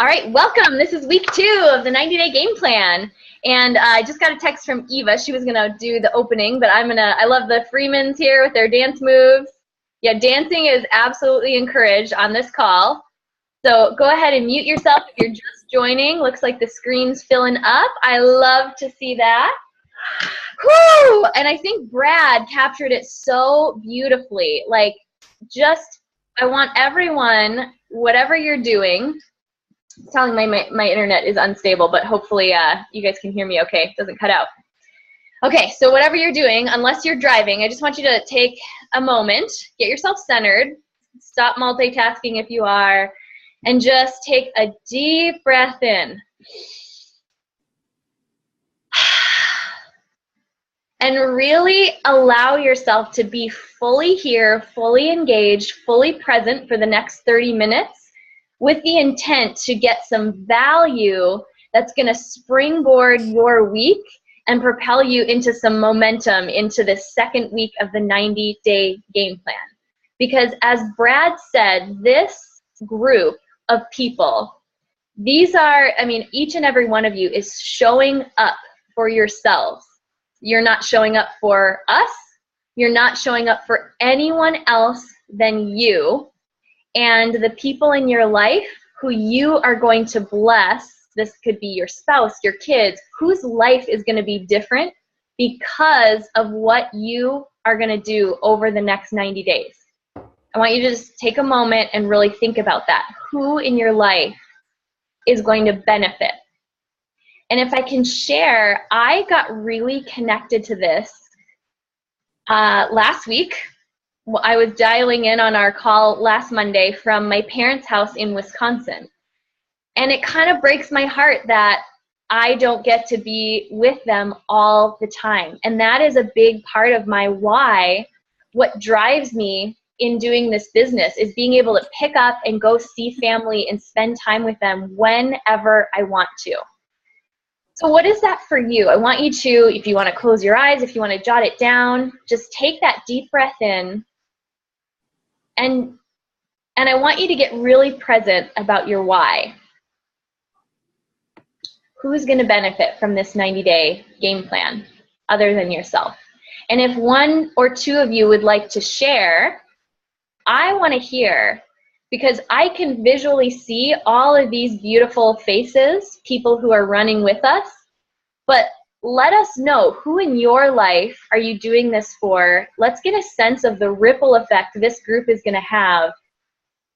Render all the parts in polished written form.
All right, welcome. This is week 2 of the 90-day game plan. And I just got a text from Eva. She was going to do the opening, but I love the Freemans here with their dance moves. Yeah, dancing is absolutely encouraged on this call. So go ahead and mute yourself if you're just joining. Looks like the screen's filling up. I love to see that. Whew! And I think Brad captured it so beautifully. Like, I want everyone, whatever you're doing, telling my internet is unstable, but hopefully you guys can hear me okay. It doesn't cut out. Okay, so whatever you're doing, unless you're driving, I just want you to take a moment, get yourself centered, stop multitasking if you are, and just take a deep breath in. And really allow yourself to be fully here, fully engaged, fully present for the next 30 minutes with the intent to get some value that's going to springboard your week and propel you into some momentum into the second week of the 90-day game plan. Because as Brad said, this group of people, these are, each and every one of you is showing up for yourselves. You're not showing up for us. You're not showing up for anyone else than you. And the people in your life who you are going to bless, this could be your spouse, your kids, whose life is going to be different because of what you are going to do over the next 90 days. I want you to just take a moment and really think about that. Who in your life is going to benefit? And if I can share, I got really connected to this last week. I was dialing in on our call last Monday from my parents' house in Wisconsin. And it kind of breaks my heart that I don't get to be with them all the time. And that is a big part of my why. What drives me in doing this business is being able to pick up and go see family and spend time with them whenever I want to. So what is that for you? I want you to, if you want to close your eyes, if you want to jot it down, just take that deep breath in. And I want you to get really present about your why. Who's going to benefit from this 90-day game plan other than yourself? And if one or two of you would like to share, I want to hear, because I can visually see all of these beautiful faces, people who are running with us, but let us know, who in your life are you doing this for? Let's get a sense of the ripple effect this group is going to have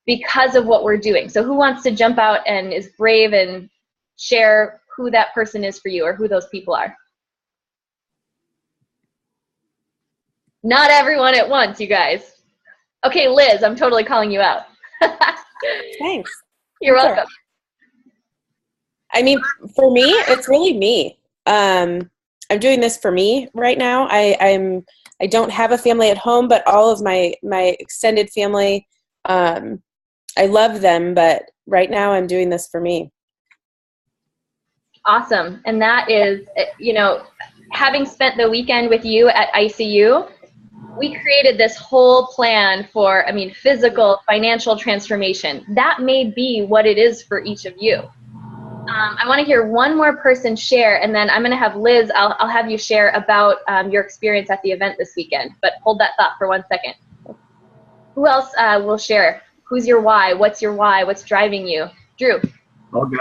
because of what we're doing. So who wants to jump out and is brave and share who that person is for you or who those people are? Not everyone at once, you guys. Okay, Liz, I'm totally calling you out. Thanks. You're welcome. For me, it's really me. I'm doing this for me right now. I don't have a family at home, but all of my extended family, I love them, but right now I'm doing this for me. Awesome. And that is, having spent the weekend with you at ICU, we created this whole plan for, physical, financial transformation. That may be what it is for each of you. I want to hear one more person share, and then I'm going to have Liz, I'll have you share about your experience at the event this weekend. But hold that thought for 1 second. Who else will share? Who's your why? What's your why? What's driving you? Drew. I'll go.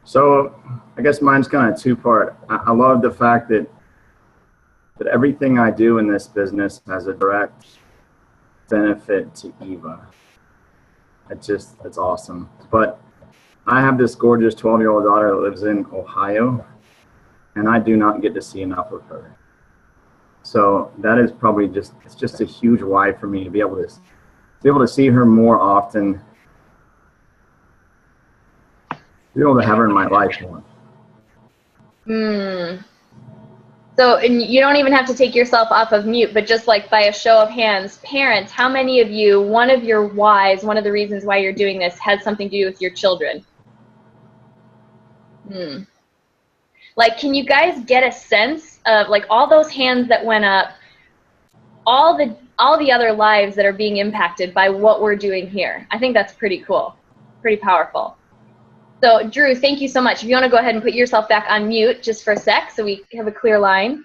So I guess mine's kind of two-part. I love the fact that everything I do in this business has a direct benefit to Eva. It's awesome. But I have this gorgeous 12-year-old daughter that lives in Ohio, and I do not get to see enough of her. So that is probably it's just a huge why for me to be able to see her more often, be able to have her in my life more. So, and you don't even have to take yourself off of mute, but just like by a show of hands, parents, how many of you, one of your whys, one of the reasons why you're doing this has something to do with your children? Like, can you guys get a sense of, like, all those hands that went up, all the all the other lives that are being impacted by what we're doing here. I think that's pretty cool, pretty powerful. So Drew, thank you so much. If you want to go ahead and put yourself back on mute just for a sec so we have a clear line.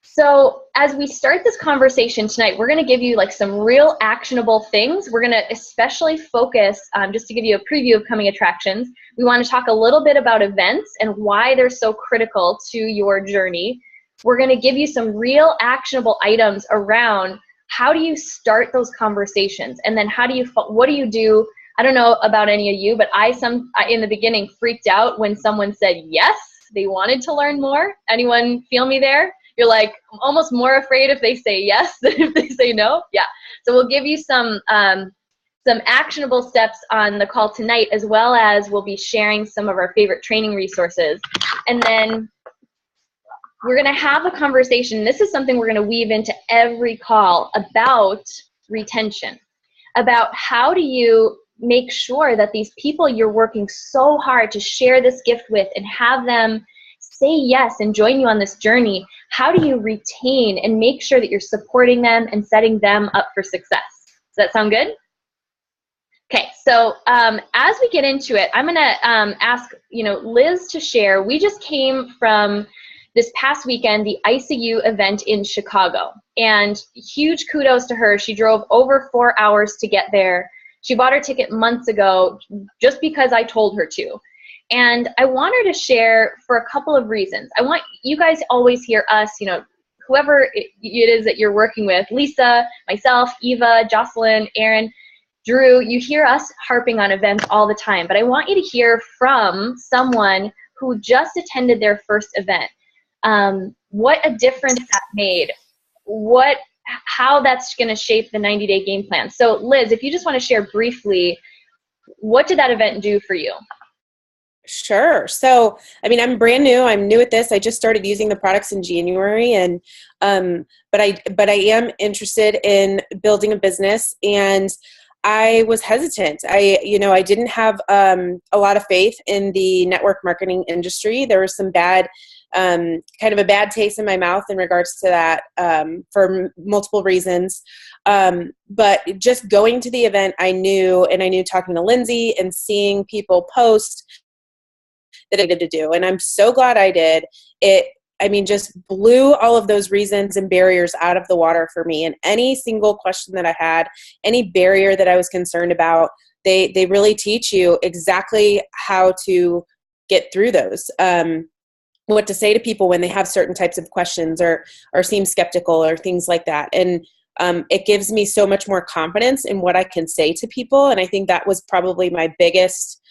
So as we start this conversation tonight, we're going to give you like some real actionable things. We're going to especially focus, just to give you a preview of coming attractions, we want to talk a little bit about events and why they're so critical to your journey. We're going to give you some real actionable items around how do you start those conversations, and then what do you do? I don't know about any of you, but I in the beginning freaked out when someone said yes, they wanted to learn more. Anyone feel me there? You're like almost more afraid if they say yes than if they say no. Yeah. So we'll give you some actionable steps on the call tonight, as well as we'll be sharing some of our favorite training resources. And then we're going to have a conversation. This is something we're going to weave into every call about retention, about how do you make sure that these people you're working so hard to share this gift with and have them say yes and join you on this journey, how do you retain and make sure that you're supporting them and setting them up for success? Does that sound good? Okay, so as we get into it, I'm going to ask Liz to share. We just came from this past weekend, the ICU event in Chicago, and huge kudos to her. She drove over 4 hours to get there. She bought her ticket months ago just because I told her to. And I want her to share for a couple of reasons. I want you guys always hear us, whoever it is that you're working with, Lisa, myself, Eva, Jocelyn, Aaron, Drew, you hear us harping on events all the time. But I want you to hear from someone who just attended their first event. What a difference that made. How that's going to shape the 90-day game plan. So Liz, if you just want to share briefly, what did that event do for you? Sure. So, I'm brand new. I'm new at this. I just started using the products in January, and but I am interested in building a business, and I was hesitant. I didn't have a lot of faith in the network marketing industry. There was some kind of a bad taste in my mouth in regards to that for multiple reasons. But just going to the event, I knew talking to Lindsay and seeing people post that I needed to do. And I'm so glad I did. It just blew all of those reasons and barriers out of the water for me. And any single question that I had, any barrier that I was concerned about, they really teach you exactly how to get through those. What to say to people when they have certain types of questions or seem skeptical or things like that. And it gives me so much more confidence in what I can say to people. And I think that was probably my biggest,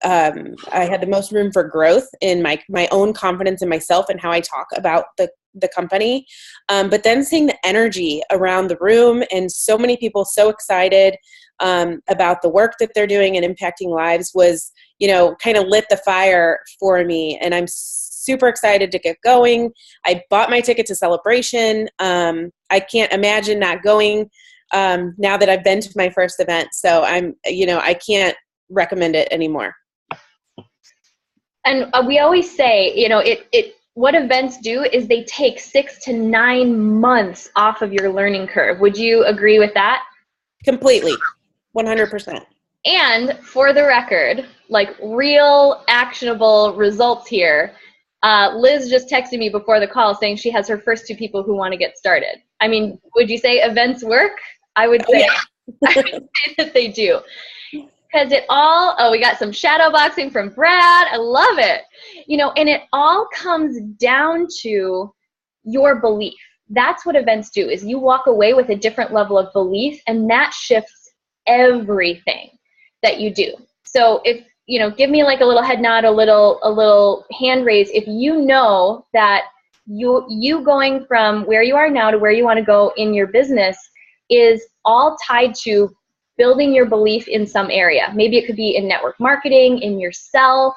I had the most room for growth in my own confidence in myself and how I talk about the company. But then seeing the energy around the room and so many people so excited about the work that they're doing and impacting lives was, kind of lit the fire for me. And I'm super excited to get going. I bought my ticket to Celebration. I can't imagine not going now that I've been to my first event. So I can't recommend it anymore. And we always say, what events do is they take 6 to 9 months off of your learning curve. Would you agree with that? Completely. 100%. And for the record, like real actionable results here, Liz just texted me before the call saying she has her first 2 people who want to get started. Would you say events work? I would say, I would say that they do. Because we got some shadow boxing from Brad. I love it. And it all comes down to your belief. That's what events do, is you walk away with a different level of belief, and that shifts everything that you do. So if, give me like a little head nod, a little hand raise. If you know that you going from where you are now to where you want to go in your business is all tied to building your belief in some area. Maybe it could be in network marketing, in yourself,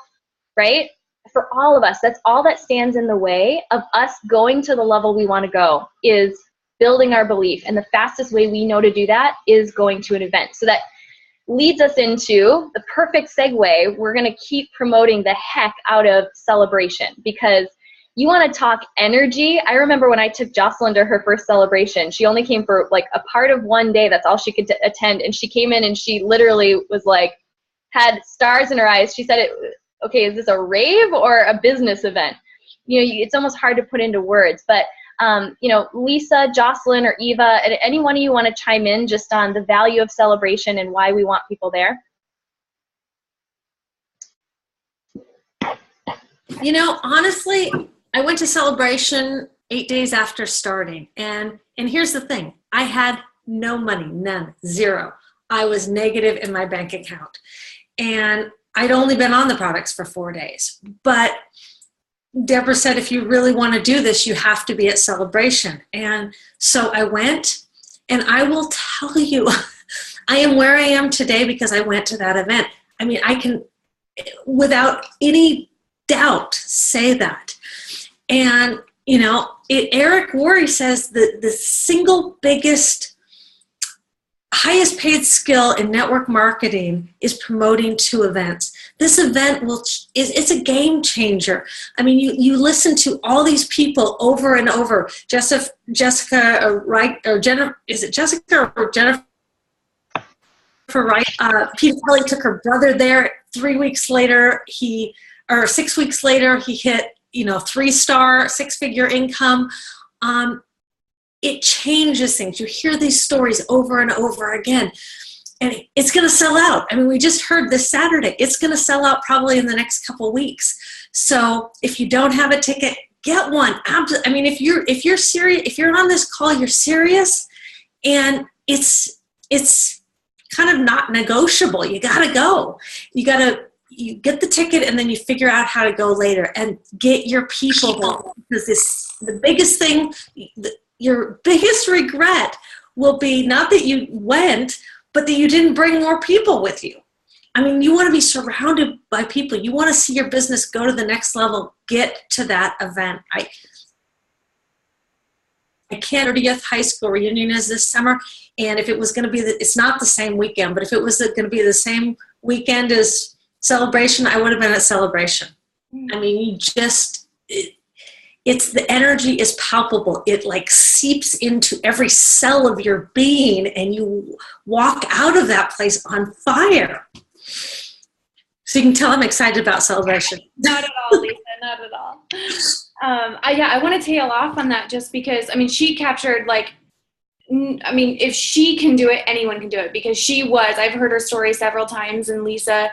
right? For all of us, that's all that stands in the way of us going to the level we want to go, is building our belief. And the fastest way we know to do that is going to an event. So that leads us into the perfect segue. We're going to keep promoting the heck out of Celebration, because You want to talk energy. I remember when I took Jocelyn to her first celebration, she only came for like a part of one day. That's all she could attend. And she came in and she literally was like, had stars in her eyes. She said, okay, is this a rave or a business event? You know, it's almost hard to put into words, but you know, Lisa, Jocelyn, or Eva, any one of you want to chime in just on the value of celebration and why we want people there? You know, honestly, I went to Celebration 8 days after starting, and here's the thing. I had no money, none, zero. I was negative in my bank account, and I'd only been on the products for 4 days. But Deborah said, if you really want to do this, you have to be at Celebration. And so I went, and I will tell you, I am where I am today because I went to that event. I mean, I can, without any doubt, say that. And, you know, Eric Worre says that the single biggest, highest paid skill in network marketing is promoting 2 events. This event it's a game changer. I mean, you listen to all these people over and over. Jessica Wright, or Jennifer, is it Jessica or Jennifer Wright? Peter Kelly took her brother there. 3 weeks later, 6 weeks later, he hit, you know, 3-star, 6-figure income. It changes things. You hear these stories over and over again, and it's going to sell out. I mean, we just heard this Saturday, it's going to sell out probably in the next couple of weeks. So if you don't have a ticket, get one. I mean, if you're serious, if you're on this call, you're serious, and it's kind of not negotiable. You got to go. You get the ticket, and then you figure out how to go later and get your people home, because the biggest thing, your biggest regret will be not that you went, but that you didn't bring more people with you. I mean, you want to be surrounded by people. You want to see your business go to the next level. Get to that event. I can't. 30th high school reunion is this summer, and if it was going to be, it's not the same weekend, but if it was going to be the same weekend as Celebration, I would have been at Celebration. I mean, you just, the energy is palpable. It like seeps into every cell of your being, and you walk out of that place on fire. So you can tell I'm excited about Celebration. Not at all, Lisa, not at all. I want to tail off on that just because, I mean, she captured if she can do it, anyone can do it, because I've heard her story several times, and Lisa,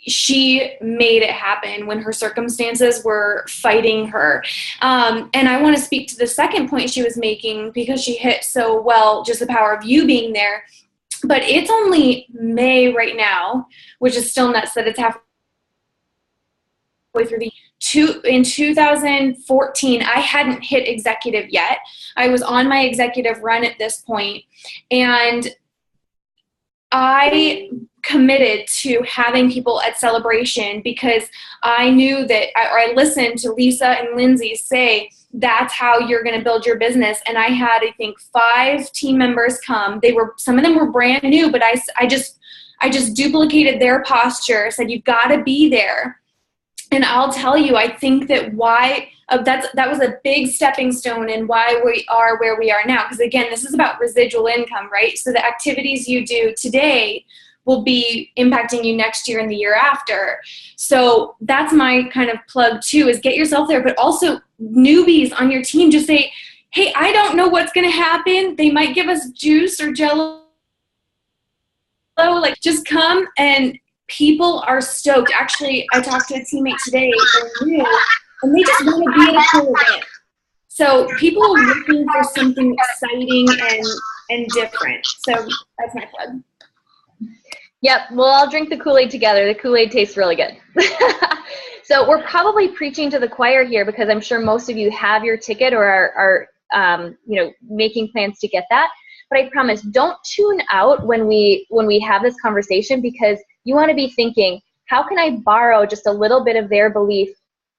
she made it happen when her circumstances were fighting her. And I want to speak to the second point she was making, because she hit so well just the power of you being there. But it's only May right now, which is still nuts that it's halfway through in 2014, I hadn't hit executive yet. I was on my executive run at this point, and I committed to having people at Celebration because I knew that, I listened to Lisa and Lindsay say, that's how you're going to build your business. And I had, I think, 5 team members come. Some of them were brand new, but I just duplicated their posture, said, you've got to be there. And I'll tell you, I think that that was a big stepping stone in why we are where we are now. Because again, this is about residual income, right? So the activities you do today will be impacting you next year and the year after. So that's my kind of plug too, is get yourself there, but also newbies on your team, just say, hey, I don't know what's going to happen. They might give us juice or Jello. Like, just come, and people are stoked. Actually, I talked to a teammate today, they're new, and they just want to be at a cool event. So people are looking for something exciting and different. So that's my plug. Yep, we'll all drink the Kool-Aid together. The Kool-Aid tastes really good. So we're probably preaching to the choir here, because I'm sure most of you have your ticket or are making plans to get that. But I promise, don't tune out when we have this conversation, because you want to be thinking, how can I borrow just a little bit of their belief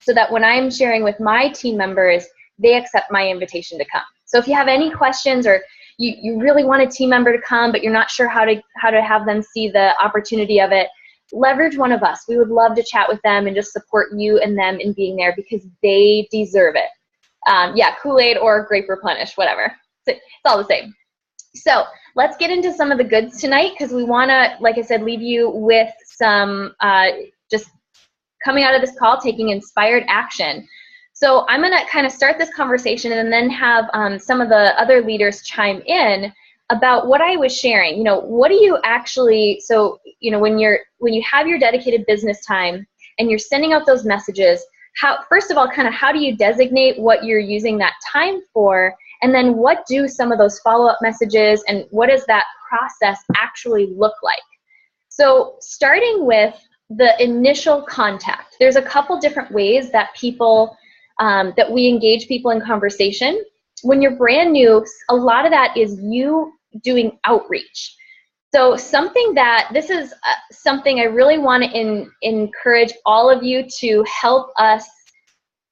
so that when I'm sharing with my team members, they accept my invitation to come. So if you have any questions, or you really want a team member to come, but you're not sure how to have them see the opportunity of it, leverage one of us. We would love to chat with them and just support you and them in being there because they deserve it. Yeah, Kool-Aid or Grape Replenish, whatever. It's all the same. So let's get into some of the goods tonight because we want to, like I said, leave you with some just coming out of this call, taking inspired action. So I'm going to kind of start this conversation and then have some of the other leaders chime in about what I was sharing. You know, what do you actually, so, you know, when you have your dedicated business time and you're sending out those messages, first of all, kind of how do you designate what you're using that time for? And then what do some of those follow-up messages and what does that process actually look like? So starting with the initial contact, there's a couple different ways that people, that we engage people in conversation. When you're brand new, a lot of that is you doing outreach. So this is something I really want to encourage all of you to help us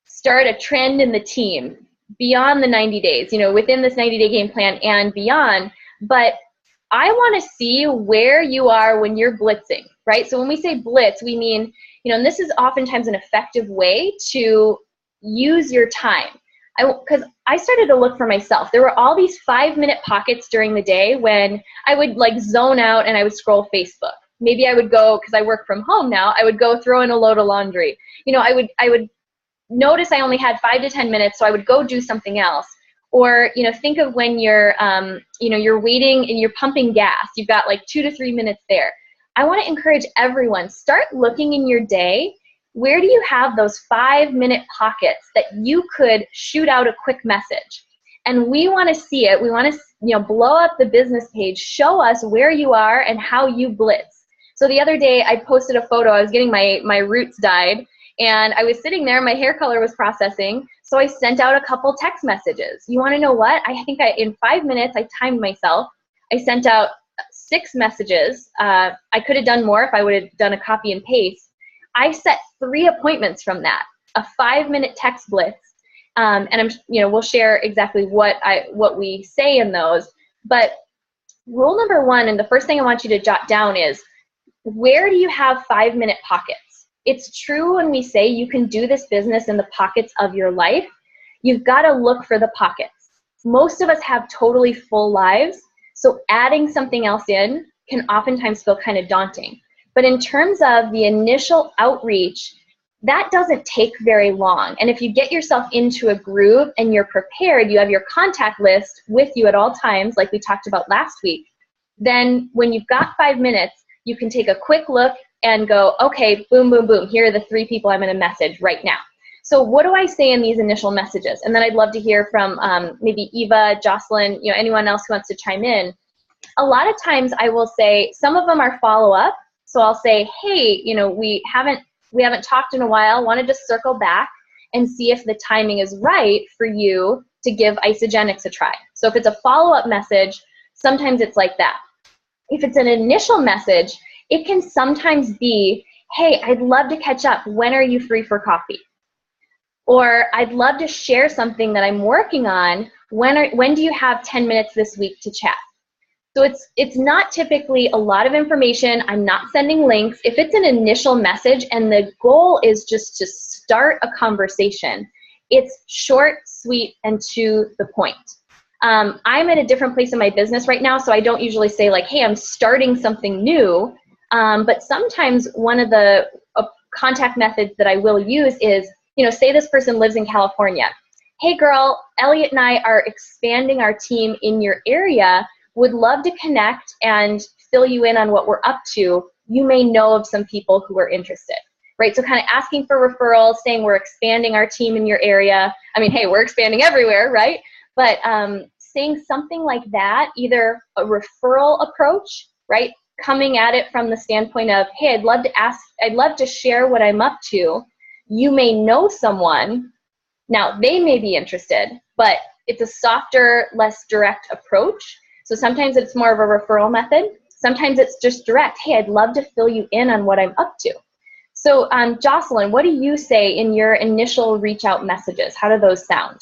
start a trend in the team beyond the 90 days, you know, within this 90-day game plan and beyond. But I want to see where you are when you're blitzing, right? So when we say blitz, we mean, you know, and this is oftentimes an effective way to use your time. Because I started to look for myself. There were all these 5-minute pockets during the day when I would like zone out and I would scroll Facebook. Maybe I would go, because I work from home now, I would go throw in a load of laundry. You know, I would notice I only had 5 to 10 minutes, so I would go do something else. Or, you know, think of when you're, you know, you're waiting and you're pumping gas. You've got like 2 to 3 minutes there. I want to encourage everyone, start looking in your day. Where do you have those 5-minute pockets that you could shoot out a quick message? And we want to see it. We want to, you know, blow up the business page, show us where you are and how you blitz. So the other day I posted a photo. I was getting my roots dyed and I was sitting there, my hair color was processing. So I sent out a couple text messages. You want to know what? I think in 5 minutes, I timed myself. I sent out 6 messages. I could have done more if I would have done a copy and paste. I set 3 appointments from that, a 5-minute text blitz, and we'll share exactly what we say in those. But rule number 1, and the first thing I want you to jot down is, where do you have 5-minute pockets? It's true when we say you can do this business in the pockets of your life. You've got to look for the pockets. Most of us have totally full lives, so adding something else in can oftentimes feel kind of daunting. But in terms of the initial outreach, that doesn't take very long. And if you get yourself into a groove and you're prepared, you have your contact list with you at all times, like we talked about last week, then when you've got 5 minutes, you can take a quick look and go, okay, boom, boom, boom. Here are the 3 people I'm going to message right now. So what do I say in these initial messages? And then I'd love to hear from maybe Eva, Jocelyn, you know, anyone else who wants to chime in. A lot of times I will say, some of them are follow-up. So I'll say, hey, you know, we haven't talked in a while. Want to just circle back and see if the timing is right for you to give Isagenix a try. So if it's a follow-up message, sometimes it's like that. If it's an initial message, it can sometimes be, hey, I'd love to catch up. When are you free for coffee? Or I'd love to share something that I'm working on. When do you have 10 minutes this week to chat? So it's not typically a lot of information. I'm not sending links. If it's an initial message and the goal is just to start a conversation, it's short, sweet, and to the point. I'm at a different place in my business right now, so I don't usually say like, hey, I'm starting something new. But sometimes one of the contact methods that I will use is, you know, say this person lives in California. Hey girl, Elliot and I are expanding our team in your area. Would love to connect and fill you in on what we're up to. You may know of some people who are interested, right? So kind of asking for referrals, saying we're expanding our team in your area. I mean, hey, we're expanding everywhere, right? But saying something like that, either a referral approach, right? Coming at it from the standpoint of, hey, I'd love to share what I'm up to. You may know someone. Now, they may be interested, but it's a softer, less direct approach. So sometimes it's more of a referral method. Sometimes it's just direct. Hey, I'd love to fill you in on what I'm up to. So Jocelyn, what do you say in your initial reach out messages? How do those sound?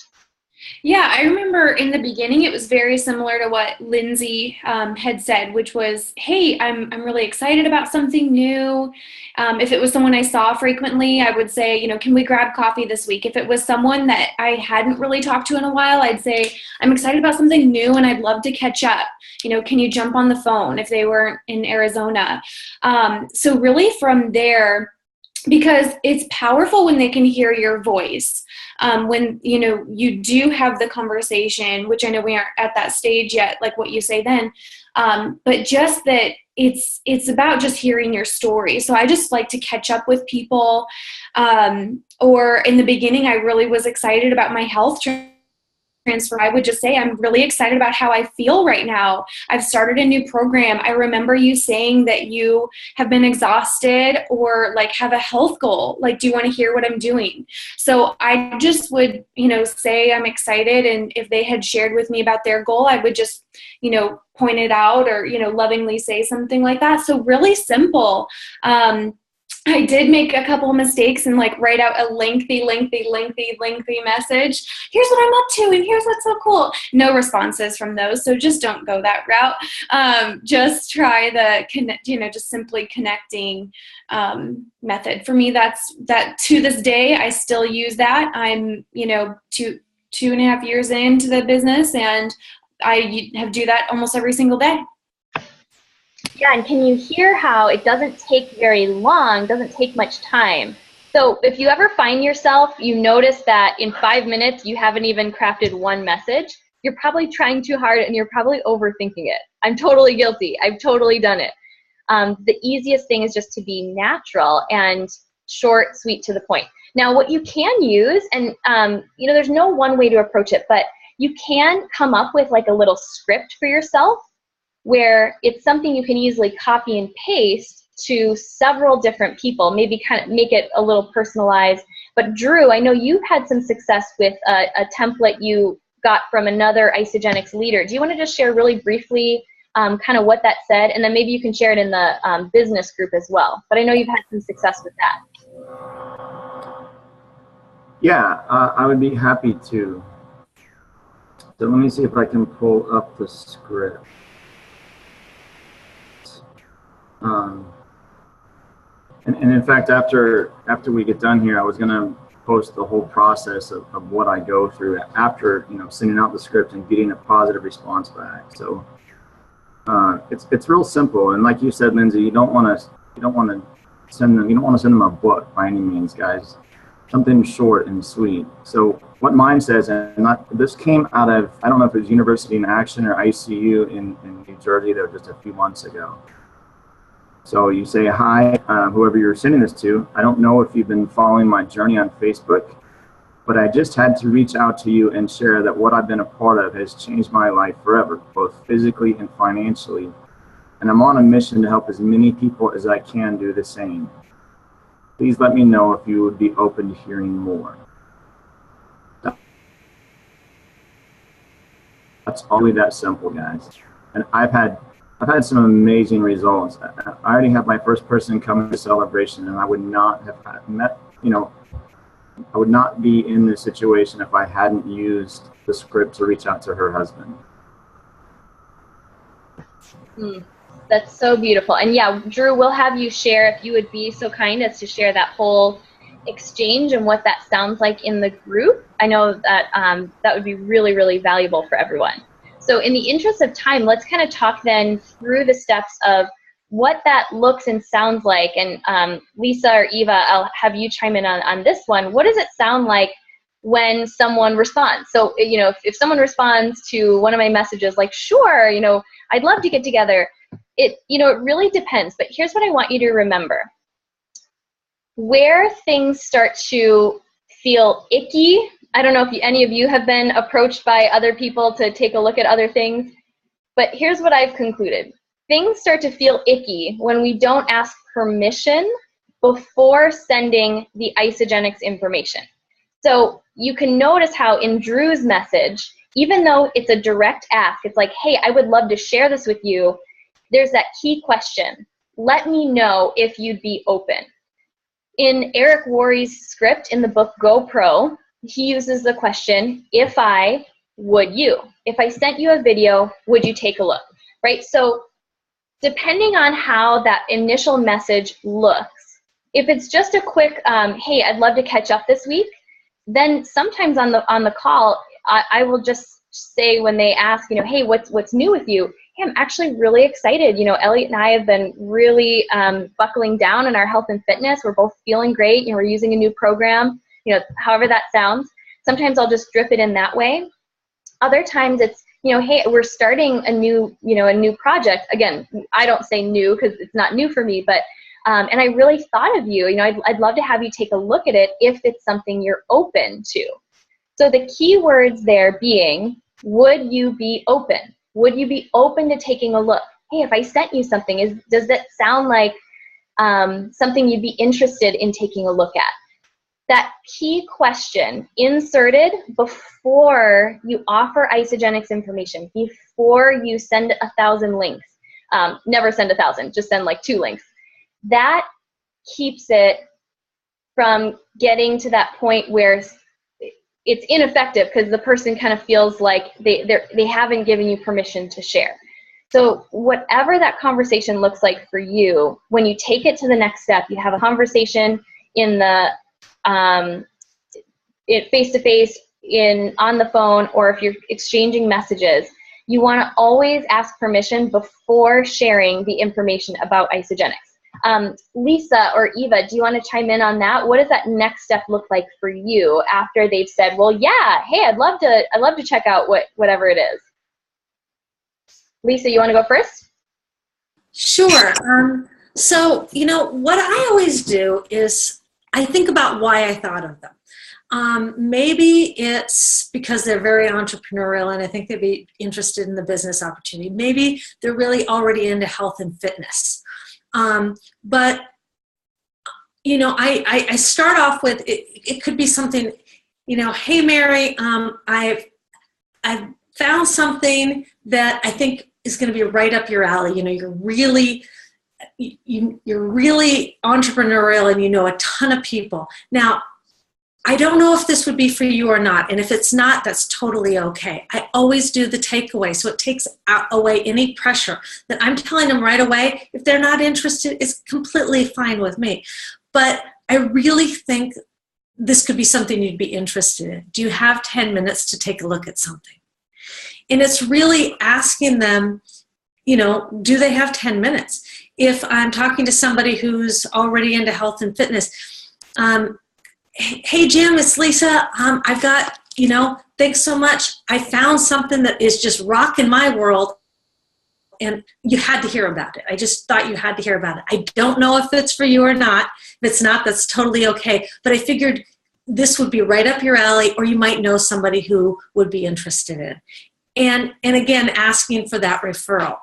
Yeah, I remember in the beginning it was very similar to what Lindsay had said, which was, "Hey, I'm really excited about something new." If it was someone I saw frequently, I would say, "Can we grab coffee this week?" If it was someone that I hadn't really talked to in a while, I'd say, "I'm excited about something new and I'd love to catch up. Can you jump on the phone?" If they weren't in Arizona. So really from there, because it's powerful when they can hear your voice, when you do have the conversation, which I know we aren't at that stage yet, like what you say then, but just that it's about just hearing your story. So I just like to catch up with people, or in the beginning I really was excited about my health transfer. I would just say, "I'm really excited about how I feel right now. I've started a new program. I remember you saying that you have been exhausted or like have a health goal. Like, do you want to hear what I'm doing?" So I just would, say I'm excited. And if they had shared with me about their goal, I would just, point it out or, lovingly say something like that. So really simple. I did make a couple of mistakes and like write out a lengthy message. "Here's what I'm up to and here's what's so cool." No responses from those. So just don't go that route. Just try the just simply connecting method. For me, that to this day, I still use that. I'm, 2.5 years into the business and I do that almost every single day. Yeah, and can you hear how it doesn't take very long, doesn't take much time? So if you ever find yourself, you notice that in 5 minutes you haven't even crafted one message, you're probably trying too hard and you're probably overthinking it. I'm totally guilty. I've totally done it. The easiest thing is just to be natural and short, sweet, to the point. Now, what you can use, and there's no one way to approach it, but you can come up with like a little script for yourself where it's something you can easily copy and paste to several different people, maybe kind of make it a little personalized. But Drew, I know you've had some success with a template you got from another Isagenix leader. Do you want to just share really briefly kind of what that said? And then maybe you can share it in the business group as well. But I know you've had some success with that. Yeah, I would be happy to. So let me see if I can pull up the script. And in fact, after we get done here, I was going to post the whole process of what I go through after sending out the script and getting a positive response back. So it's real simple. And like you said, Lindsay, you don't want to send them a book by any means, guys. Something short and sweet. So what mine says, and this came out of, I don't know if it was University in Action or ICU in New Jersey, that was just a few months ago. So you say, "Hi, whoever you're sending this to. I don't know if you've been following my journey on Facebook, but I just had to reach out to you and share that what I've been a part of has changed my life forever, both physically and financially. And I'm on a mission to help as many people as I can do the same. Please let me know if you would be open to hearing more." That's only that simple, guys. And I've had some amazing results. I already have my first person come to Celebration, and I would not have I would not be in this situation if I hadn't used the script to reach out to her husband. That's so beautiful. And yeah, Drew, we'll have you share, if you would be so kind as to share that whole exchange and what that sounds like in the group. I know that that would be really, really valuable for everyone. So in the interest of time, let's kind of talk then through the steps of what that looks and sounds like. And Lisa or Eva, I'll have you chime in on this one. What does it sound like when someone responds? So, if someone responds to one of my messages like, "Sure, I'd love to get together," it really depends. But here's what I want you to remember. Where things start to feel icky, I don't know if any of you have been approached by other people to take a look at other things, but here's what I've concluded. Things start to feel icky when we don't ask permission before sending the Isagenix information. So you can notice how in Drew's message, even though it's a direct ask, it's like, "Hey, I would love to share this with you," there's that key question. "Let me know if you'd be open." In Eric Worre's script in the book GoPro, he uses the question, if I, would you? If I sent you a video, would you take a look? Right? So depending on how that initial message looks, if it's just a quick, hey, I'd love to catch up this week, then sometimes on the call, I will just say when they ask, hey, what's new with you? Hey, I'm actually really excited. Elliot and I have been really buckling down in our health and fitness. We're both feeling great. We're using a new program, however that sounds. Sometimes I'll just drip it in that way. Other times it's, hey, we're starting a new project. Again, I don't say new because it's not new for me, but and I really thought of you. I'd love to have you take a look at it if it's something you're open to. So the key words there being, would you be open? Would you be open to taking a look? Hey, if I sent you something, does that sound like something you'd be interested in taking a look at? That key question inserted before you offer Isagenix information, before you send 1,000 links. Never send 1,000, just send like 2 links. That keeps it from getting to that point where it's ineffective because the person kind of feels like they haven't given you permission to share. So whatever that conversation looks like for you, when you take it to the next step, you have a conversation in the face-to-face, on the phone, or if you're exchanging messages, you want to always ask permission before sharing the information about Isagenix. Lisa or Eva, do you want to chime in on that? What does that next step look like for you after they've said, well, yeah, hey, I'd love to check out whatever it is? Lisa, you want to go first? Sure. So, what I always do is I think about why I thought of them. Maybe it's because they're very entrepreneurial and I think they'd be interested in the business opportunity. Maybe they're really already into health and fitness. But I start off with, it could be something, hey, Mary, I've found something that I think is going to be right up your alley. You're really entrepreneurial and you know a ton of people. Now, I don't know if this would be for you or not, and if it's not, that's totally okay. I always do the takeaway, so it takes away any pressure that I'm telling them right away. If they're not interested, it's completely fine with me. But I really think this could be something you'd be interested in. Do you have 10 minutes to take a look at something? And it's really asking them, do they have 10 minutes? If I'm talking to somebody who's already into health and fitness, hey, Jim, it's Lisa. I've got, thanks so much. I found something that is just rocking my world, and you had to hear about it. I just thought you had to hear about it. I don't know if it's for you or not. If it's not, that's totally okay. But I figured this would be right up your alley, or you might know somebody who would be interested in. And again, asking for that referral.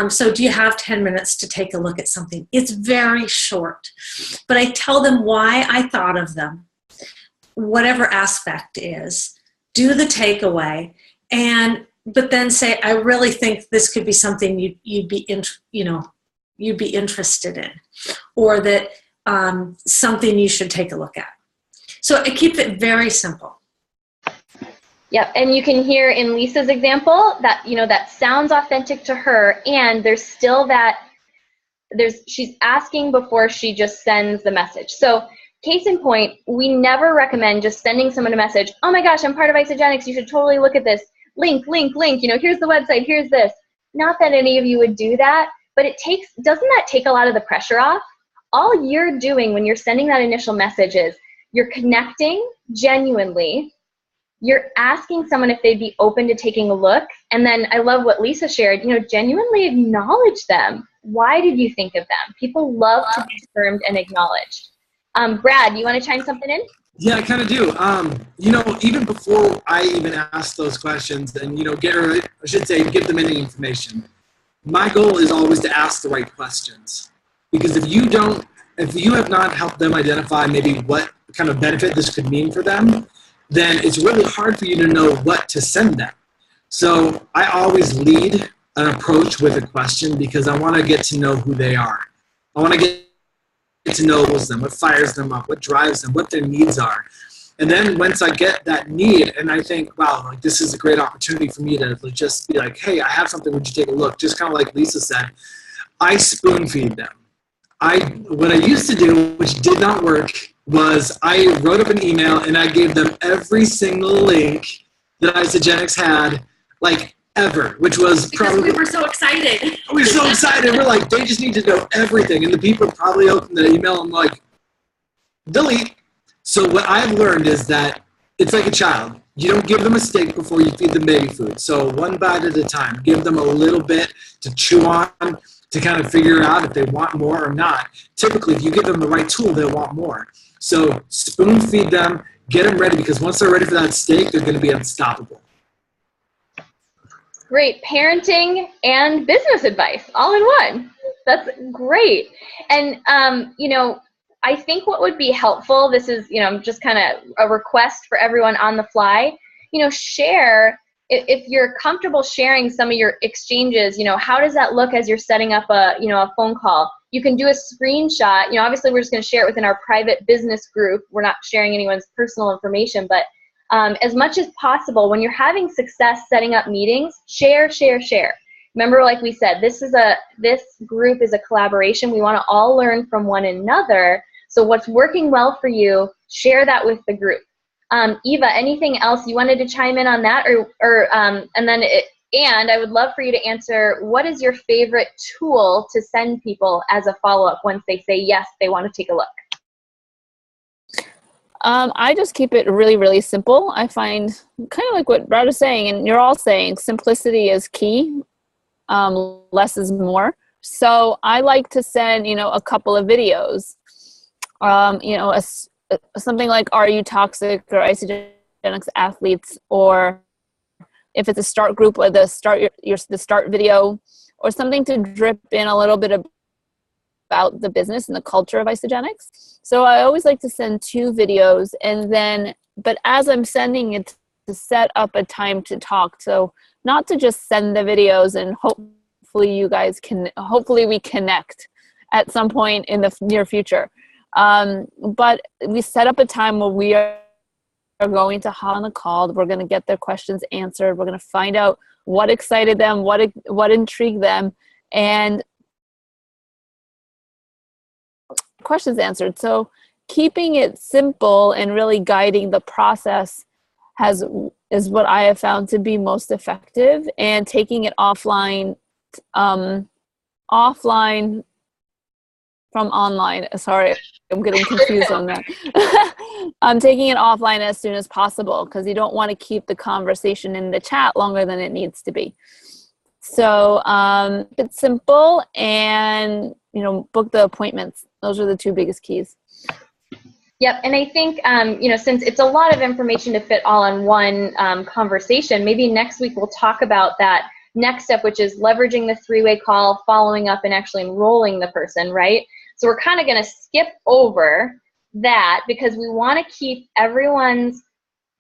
So do you have 10 minutes to take a look at something? It's very short, but I tell them why I thought of them, whatever aspect is, do the takeaway, but then say, I really think this could be something you'd be interested in, or that something you should take a look at. So I keep it very simple. Yep, and you can hear in Lisa's example that, that sounds authentic to her, and there's still she's asking before she just sends the message. So case in point, we never recommend just sending someone a message, oh my gosh, I'm part of Isagenix, you should totally look at this, link, here's the website, here's this. Not that any of you would do that, but doesn't that take a lot of the pressure off? All you're doing when you're sending that initial message is you're connecting genuinely. You're asking someone if they'd be open to taking a look. And then I love what Lisa shared, genuinely acknowledge them. Why did you think of them? People love to be affirmed and acknowledged. Brad, you want to chime something in? Yeah, I kind of do. Even before I even ask those questions and, give them any information, my goal is always to ask the right questions. Because if you have not helped them identify maybe what kind of benefit this could mean for them, then it's really hard for you to know what to send them. So I always lead an approach with a question because I want to get to know who they are. I want to get to know them, what fires them up, what drives them, what their needs are. And then once I get that need and I think, wow, like this is a great opportunity for me to just be like, hey, I have something, would you take a look? Just kind of like Lisa said, I spoon feed them. What I used to do, which did not work, was I wrote up an email and I gave them every single link that Isagenix had, like ever, which was because probably, we were so excited. we were so excited. We're like, they just need to know everything. And the people probably opened the email and like, delete. So what I've learned is that it's like a child. You don't give them a steak before you feed them baby food. So one bite at a time. Give them a little bit to chew on, to kind of figure out if they want more or not. Typically, if you give them the right tool, they'll want more. So spoon feed them, get them ready, because once they're ready for that steak, they're going to be unstoppable. Great. Parenting and business advice all in one. That's great. And, I think what would be helpful, this is, just kind of a request for everyone on the fly, share, if you're comfortable sharing some of your exchanges, how does that look as you're setting up a phone call? You can do a screenshot. Obviously we're just going to share it within our private business group. We're not sharing anyone's personal information, but as much as possible, when you're having success setting up meetings, share. Remember, like we said, this group is a collaboration. We want to all learn from one another. So what's working well for you, share that with the group. Eva, anything else you wanted to chime in on that, and I would love for you to answer, what is your favorite tool to send people as a follow-up once they say yes, they want to take a look? I just keep it really, really simple. I find, kind of like what Brad is saying, and you're all saying, simplicity is key. Less is more. So I like to send, a couple of videos. Something like, are you toxic, or Isagenix athletes, or if it's a start group, or the start video, or something to drip in a little bit about the business and the culture of Isagenix. So I always like to send 2 videos, but as I'm sending it, to set up a time to talk. So not to just send the videos and hopefully we connect at some point in the near future. But we set up a time where we are going to hop on a call. We're going to get their questions answered. We're going to find out what excited them, what intrigued them, and questions answered. So keeping it simple and really guiding the process is what I have found to be most effective, and taking it offline from online. Sorry, I'm getting confused on that. I'm taking it offline as soon as possible, because you don't want to keep the conversation in the chat longer than it needs to be. So it's simple, and book the appointments. Those are the 2 biggest keys. Yep, and I think since it's a lot of information to fit all in one conversation, maybe next week we'll talk about that next step, which is leveraging the 3-way call, following up, and actually enrolling the person, right? So we're kind of going to skip over that, because we want to keep everyone's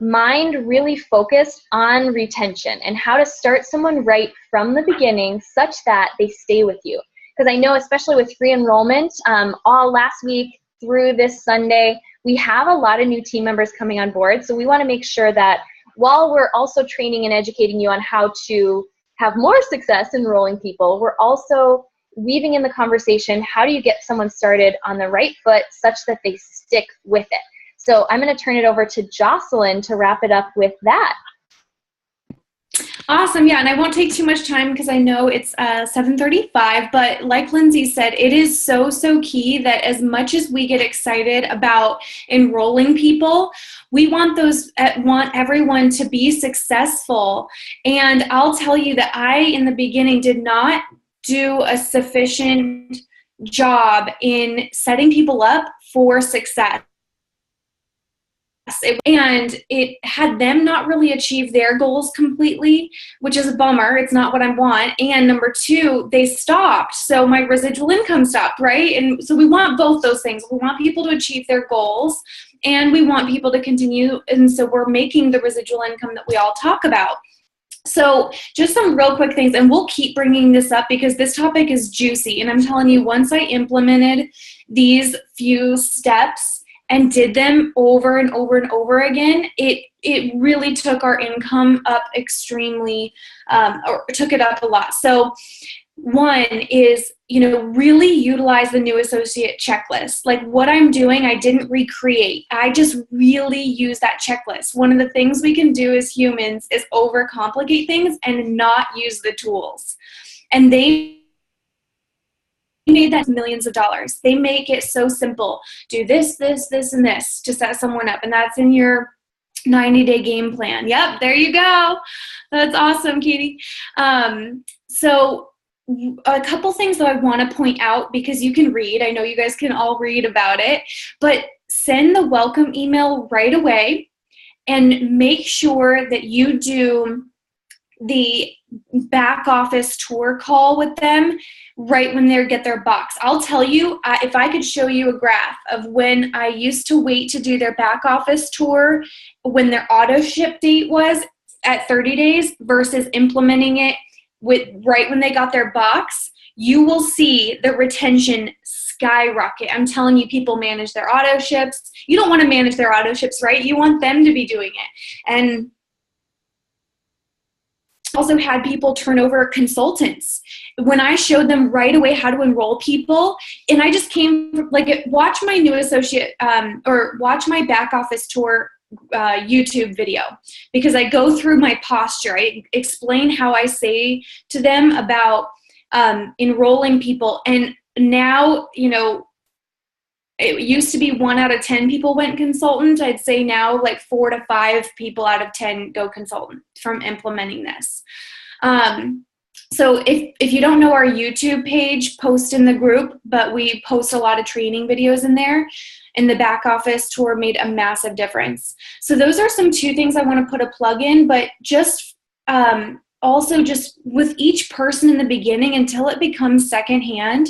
mind really focused on retention and how to start someone right from the beginning such that they stay with you. Because I know, especially with free enrollment, all last week through this Sunday, we have a lot of new team members coming on board. So we want to make sure that while we're also training and educating you on how to have more success enrolling people, we're also weaving in the conversation, how do you get someone started on the right foot such that they stick with it? So I'm going to turn it over to Jocelyn to wrap it up with that. Awesome. Yeah, and I won't take too much time because I know it's 7:35, but like Lindsay said, it is so key that as much as we get excited about enrolling people, we want everyone to be successful. And I'll tell you that I, in the beginning, did not do a sufficient job in setting people up for success. And it had them not really achieve their goals completely, which is a bummer. It's not what I want. And number 2, they stopped. So my residual income stopped, right? And so we want both those things. We want people to achieve their goals, and we want people to continue. And so we're making the residual income that we all talk about. So just some real quick things, and we'll keep bringing this up because this topic is juicy. And I'm telling you, once I implemented these few steps, and did them over and over and over again, it really took our income up extremely, or took it up a lot. So one is, really utilize the new associate checklist. Like what I'm doing, I didn't recreate. I just really use that checklist. One of the things we can do as humans is overcomplicate things and not use the tools. And they made that millions of dollars. They make it so simple. Do this, this, this, and this to set someone up. And that's in your 90-day game plan. Yep, there you go. That's awesome, Katie. So a couple things that I want to point out, because you can read. I know you guys can all read about it, but send the welcome email right away and make sure that you do the back office tour call with them right when they get their box. I'll tell you, if I could show you a graph of when I used to wait to do their back office tour, when their auto ship date was at 30 days versus implementing it with right when they got their box, you will see the retention skyrocket. I'm telling you, people manage their auto ships. You don't want to manage their auto ships, right? You want them to be doing it. And also had people turn over consultants when I showed them right away how to enroll people. And I just came watch my new associate or watch my back office tour YouTube video, because I go through my posture. I explain how I say to them about enrolling people. And now, it used to be 1 out of 10 people went consultant. I'd say now like 4 to 5 people out of 10 go consultant from implementing this. So if you don't know our YouTube page, post in the group, but we post a lot of training videos in there, and the back office tour made a massive difference. So those are some 2 things I want to put a plug in, but just also just with each person in the beginning until it becomes secondhand,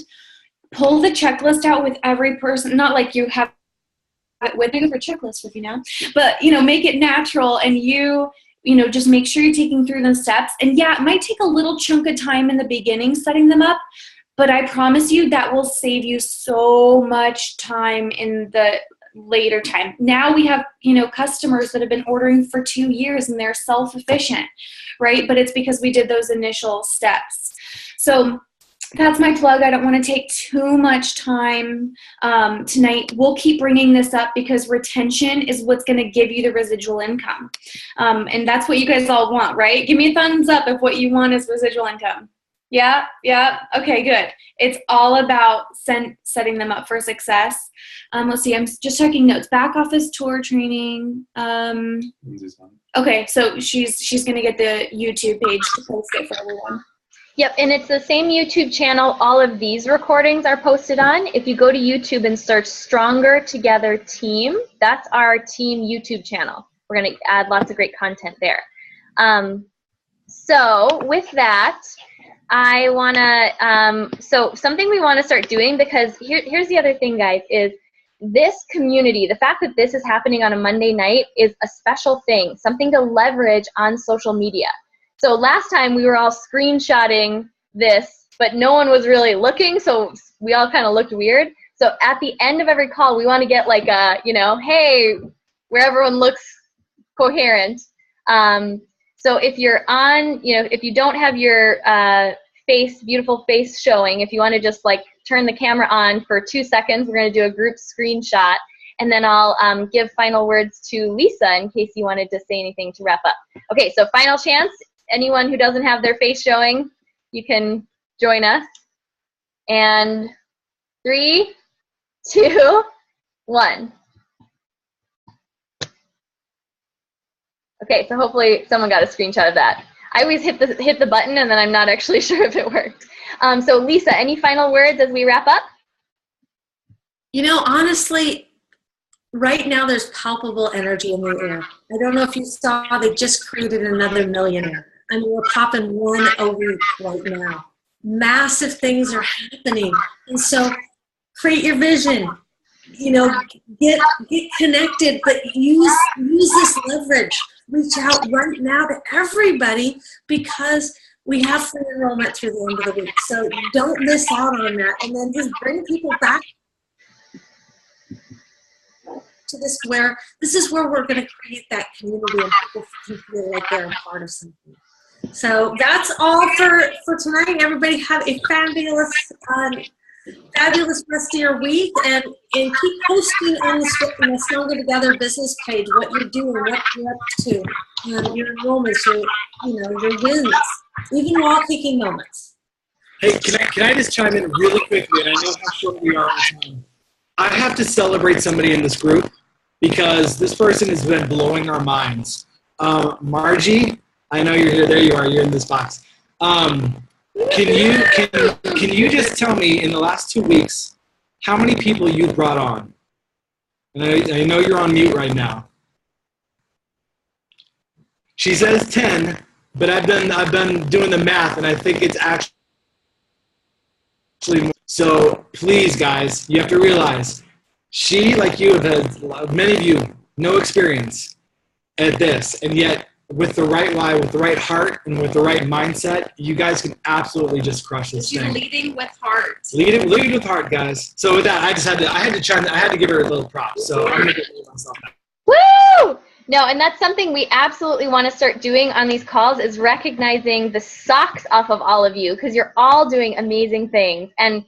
pull the checklist out with every person. Not like you have it with a checklist with you now, but make it natural, and just make sure you're taking through those steps. And yeah, it might take a little chunk of time in the beginning setting them up, but I promise you that will save you so much time in the later time. Now we have, customers that have been ordering for 2 years and they're self-efficient, right? But it's because we did those initial steps. So that's my plug. I don't want to take too much time tonight. We'll keep bringing this up because retention is what's going to give you the residual income. And that's what you guys all want, right? Give me a thumbs up if what you want is residual income. Yeah. Okay, good. It's all about setting them up for success. Let's see. I'm just checking notes. Back office tour training. Okay, so she's going to get the YouTube page to post it for everyone. Yep, and it's the same YouTube channel all of these recordings are posted on. If you go to YouTube and search Stronger Together Team, that's our team YouTube channel. We're going to add lots of great content there. So with that, I want to, so something we want to start doing, because here's the other thing, guys, is this community, the fact that this is happening on a Monday night is a special thing, something to leverage on social media. So last time we were all screenshotting this, but no one was really looking, so we all kind of looked weird. So at the end of every call, we want to get like a, hey, where everyone looks coherent. So if you're on, if you don't have your beautiful face showing, if you want to just like turn the camera on for 2 seconds, we're going to do a group screenshot. And then I'll give final words to Lisa in case you wanted to say anything to wrap up. Okay, so final chance. Anyone who doesn't have their face showing, you can join us. And 3, 2, 1. Okay, so hopefully someone got a screenshot of that. I always hit the button and then I'm not actually sure if it worked. So Lisa, any final words as we wrap up? Honestly, right now there's palpable energy in the air. I don't know if you saw, they just created another millionaire. I mean, we're popping one a week right now. Massive things are happening. And so create your vision, get connected, but use this leverage. Reach out right now to everybody, because we have free enrollment through the end of the week. So don't miss out on that. And then just bring people back. to this where this is where we're going to create that community and people can feel like they're a part of something. So that's all for tonight. Everybody have a fabulous rest of your week, and keep posting on the Stronger Together business page what you're doing, what you're up to, your enrollments, your wins, even wall-kicking moments. Hey, can I just chime in really quickly? And I know how short we are on time. I have to celebrate somebody in this group because this person has been blowing our minds. Margie, I know you're here. There you are. You're in this box. Can you just tell me in the last 2 weeks how many people you brought on? And I know you're on mute right now. She says 10, but I've been doing the math, and I think it's actually more. So please, guys, you have to realize she, like you, have had many of you no experience at this, and yet with the right why, with the right heart, and with the right mindset, you guys can absolutely just crush this thing. Leading with heart. Leading with heart, guys. So with that, I had to give her a little prop. So I'm gonna give myself that. Woo! No, and that's something we absolutely want to start doing on these calls is recognizing the socks off of all of you because you're all doing amazing things. And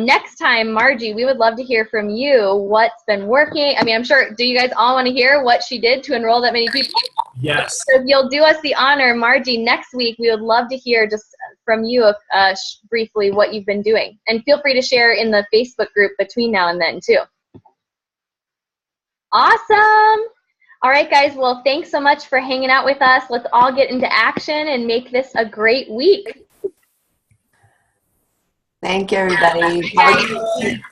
next time, Margie, we would love to hear from you what's been working. I mean, I'm sure, do you guys all want to hear what she did to enroll that many people? Yes. So if you'll do us the honor, Margie, next week, we would love to hear just from you briefly what you've been doing. And feel free to share in the Facebook group between now and then, too. Awesome. All right, guys. Well, thanks so much for hanging out with us. Let's all get into action and make this a great week. Thank you, everybody.